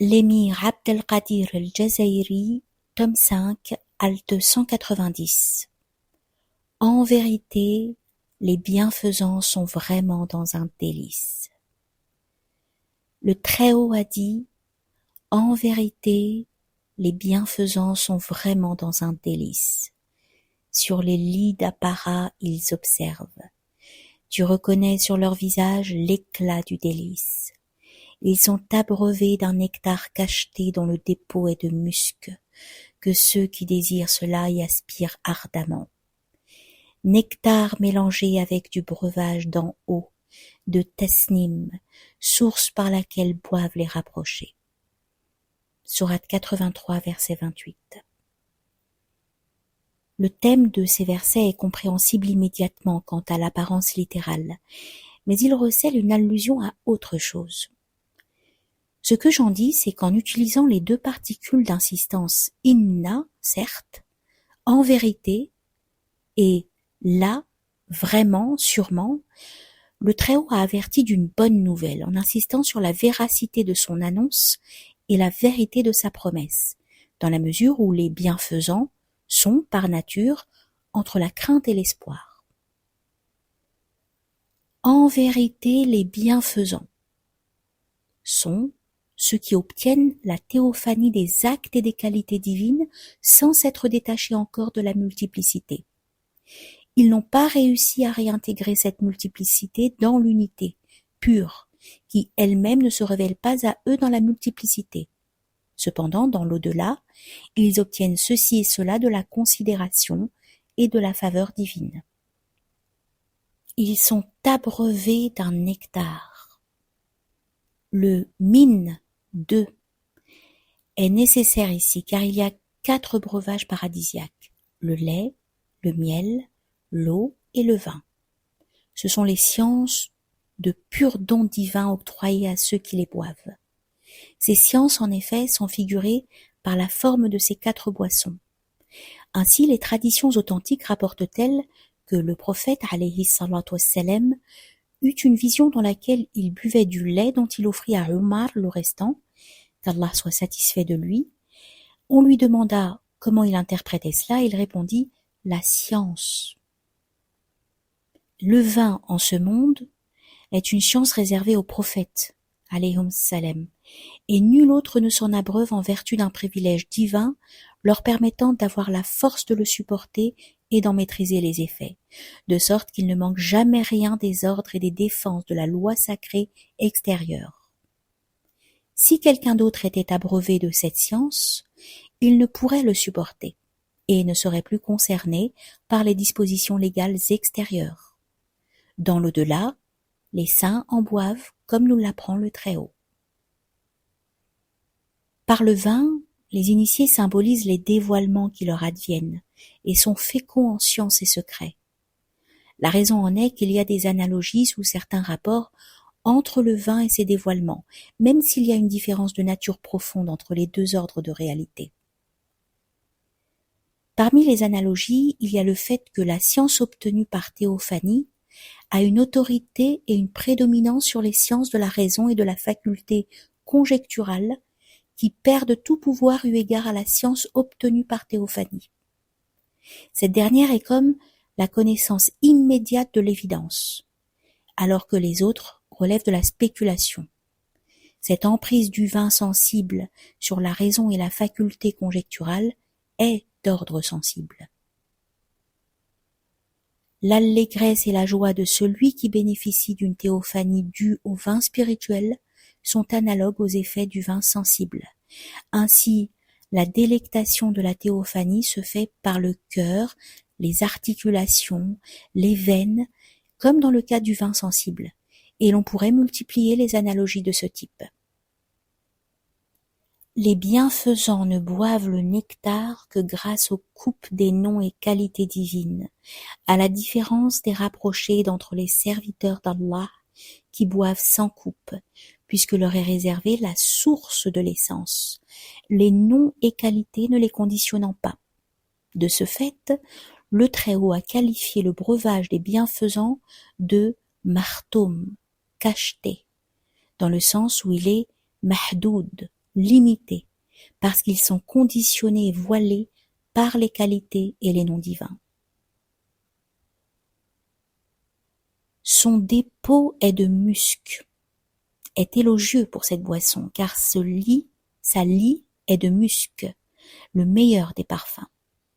L'émir Abdelkadir el-Jazairi, tome 5, halte 190. En vérité, les bienfaisants sont vraiment dans un délice. Le Très-Haut a dit, en vérité, les bienfaisants sont vraiment dans un délice. Sur les lits d'apparat, ils observent. Tu reconnais sur leur visage l'éclat du délice. Ils sont abreuvés d'un nectar cacheté dont le dépôt est de musc, que ceux qui désirent cela y aspirent ardemment. Nectar mélangé avec du breuvage d'en haut, de tasnim, source par laquelle boivent les rapprochés. Sourate 83, verset 28. Le thème de ces versets est compréhensible immédiatement quant à l'apparence littérale, mais il recèle une allusion à autre chose. Ce que j'en dis, c'est qu'en utilisant les deux particules d'insistance inna, certes, en vérité, et là, vraiment, sûrement, le Très-Haut a averti d'une bonne nouvelle en insistant sur la véracité de son annonce et la vérité de sa promesse, dans la mesure où les bienfaisants sont, par nature, entre la crainte et l'espoir. En vérité, les bienfaisants sont ceux qui obtiennent la théophanie des actes et des qualités divines sans s'être détachés encore de la multiplicité. Ils n'ont pas réussi à réintégrer cette multiplicité dans l'unité pure, qui elle-même ne se révèle pas à eux dans la multiplicité. Cependant, dans l'au-delà, ils obtiennent ceci et cela de la considération et de la faveur divine. Ils sont abreuvés d'un nectar. Le min 2 est nécessaire ici car il y a 4 breuvages paradisiaques, le lait, le miel, l'eau et le vin. Ce sont les sciences de purs dons divins octroyés à ceux qui les boivent. Ces sciences, en effet, sont figurées par la forme de ces 4 boissons. Ainsi, les traditions authentiques rapportent-elles que le prophète, alayhi salatu wassalam, eut une vision dans laquelle il buvait du lait dont il offrit à Omar le restant, qu'Allah soit satisfait de lui. On lui demanda comment il interprétait cela, il répondit « la science ». Le vin en ce monde est une science réservée aux prophètes, alayhum salam, et nul autre ne s'en abreuve en vertu d'un privilège divin leur permettant d'avoir la force de le supporter et d'en maîtriser les effets, de sorte qu'il ne manque jamais rien des ordres et des défenses de la loi sacrée extérieure. Si quelqu'un d'autre était abreuvé de cette science, il ne pourrait le supporter et ne serait plus concerné par les dispositions légales extérieures. Dans l'au-delà, les saints en boivent comme nous l'apprend le Très-Haut. Par le vin, les initiés symbolisent les dévoilements qui leur adviennent et sont féconds en sciences et secrets. La raison en est qu'il y a des analogies sous certains rapports entre le vin et ses dévoilements, même s'il y a une différence de nature profonde entre les deux ordres de réalité. Parmi les analogies, il y a le fait que la science obtenue par théophanie a une autorité et une prédominance sur les sciences de la raison et de la faculté conjecturale qui perdent tout pouvoir eu égard à la science obtenue par théophanie. Cette dernière est comme la connaissance immédiate de l'évidence, alors que les autres relèvent de la spéculation. Cette emprise du vin sensible sur la raison et la faculté conjecturale est d'ordre sensible. L'allégresse et la joie de celui qui bénéficie d'une théophanie due au vin spirituel sont analogues aux effets du vin sensible. Ainsi, la délectation de la théophanie se fait par le cœur, les articulations, les veines, comme dans le cas du vin sensible, et l'on pourrait multiplier les analogies de ce type. Les bienfaisants ne boivent le nectar que grâce aux coupes des noms et qualités divines, à la différence des rapprochés d'entre les serviteurs d'Allah qui boivent sans coupe, puisque leur est réservée la source de l'essence, les noms et qualités ne les conditionnant pas. De ce fait, le Très-Haut a qualifié le breuvage des bienfaisants de martoum, cacheté, dans le sens où il est mahdoud, limités, parce qu'ils sont conditionnés et voilés par les qualités et les noms divins. Son dépôt est de musc, est élogieux pour cette boisson, car sa lie est de musc, le meilleur des parfums.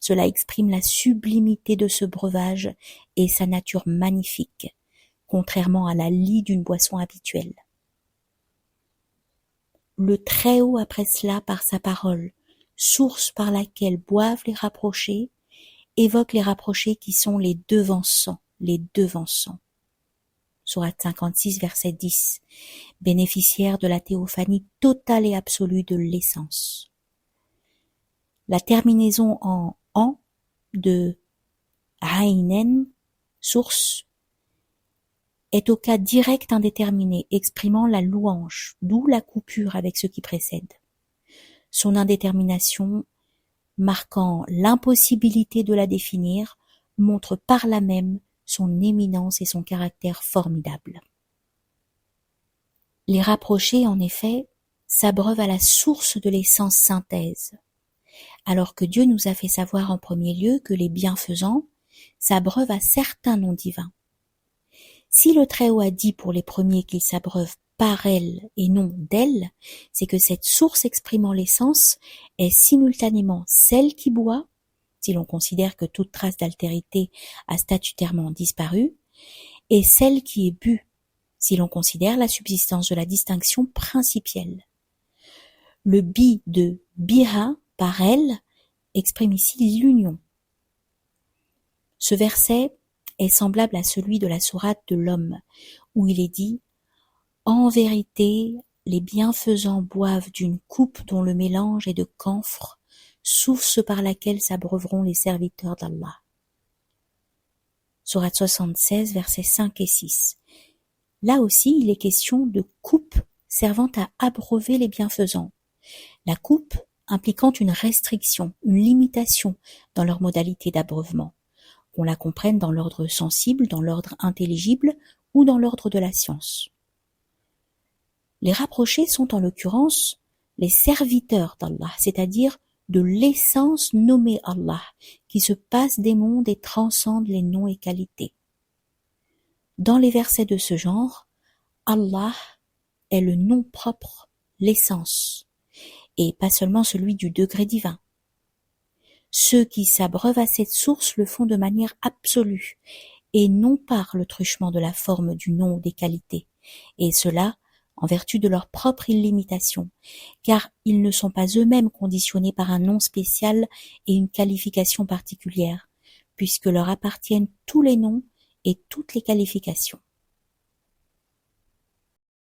Cela exprime la sublimité de ce breuvage et sa nature magnifique, contrairement à la lie d'une boisson habituelle. Le Très-Haut après cela par sa parole, source par laquelle boivent les rapprochés, évoque les rapprochés qui sont les devançants. Sourate 56, verset 10, bénéficiaires de la théophanie totale et absolue de l'essence. La terminaison en « an » de « Aïnen », source, est au cas direct indéterminé, exprimant la louange, d'où la coupure avec ce qui précède. Son indétermination, marquant l'impossibilité de la définir, montre par là même son éminence et son caractère formidable. Les rapprochés, en effet, s'abreuvent à la source de l'essence synthèse, alors que Dieu nous a fait savoir en premier lieu que les bienfaisants s'abreuvent à certains noms divins. Si le Très-Haut a dit pour les premiers qu'ils s'abreuvent par elle et non d'elle, c'est que cette source exprimant l'essence est simultanément celle qui boit, si l'on considère que toute trace d'altérité a statutairement disparu, et celle qui est bue, si l'on considère la subsistance de la distinction principielle. Le bi de biha, par elle, exprime ici l'union. Ce verset est semblable à celui de la sourate de l'homme, où il est dit « En vérité, les bienfaisants boivent d'une coupe dont le mélange est de camphre, source par laquelle s'abreuveront les serviteurs d'Allah. » Sourate 76, versets 5 et 6. Là aussi, il est question de coupe servant à abreuver les bienfaisants. La coupe impliquant une restriction, une limitation dans leur modalité d'abreuvement, qu'on la comprenne dans l'ordre sensible, dans l'ordre intelligible ou dans l'ordre de la science. Les rapprochés sont en l'occurrence les serviteurs d'Allah, c'est-à-dire de l'essence nommée Allah, qui se passe des mondes et transcende les noms et qualités. Dans les versets de ce genre, Allah est le nom propre, l'essence, et pas seulement celui du degré divin. Ceux qui s'abreuvent à cette source le font de manière absolue, et non par le truchement de la forme du nom ou des qualités, et cela en vertu de leur propre illimitation, car ils ne sont pas eux-mêmes conditionnés par un nom spécial et une qualification particulière, puisque leur appartiennent tous les noms et toutes les qualifications.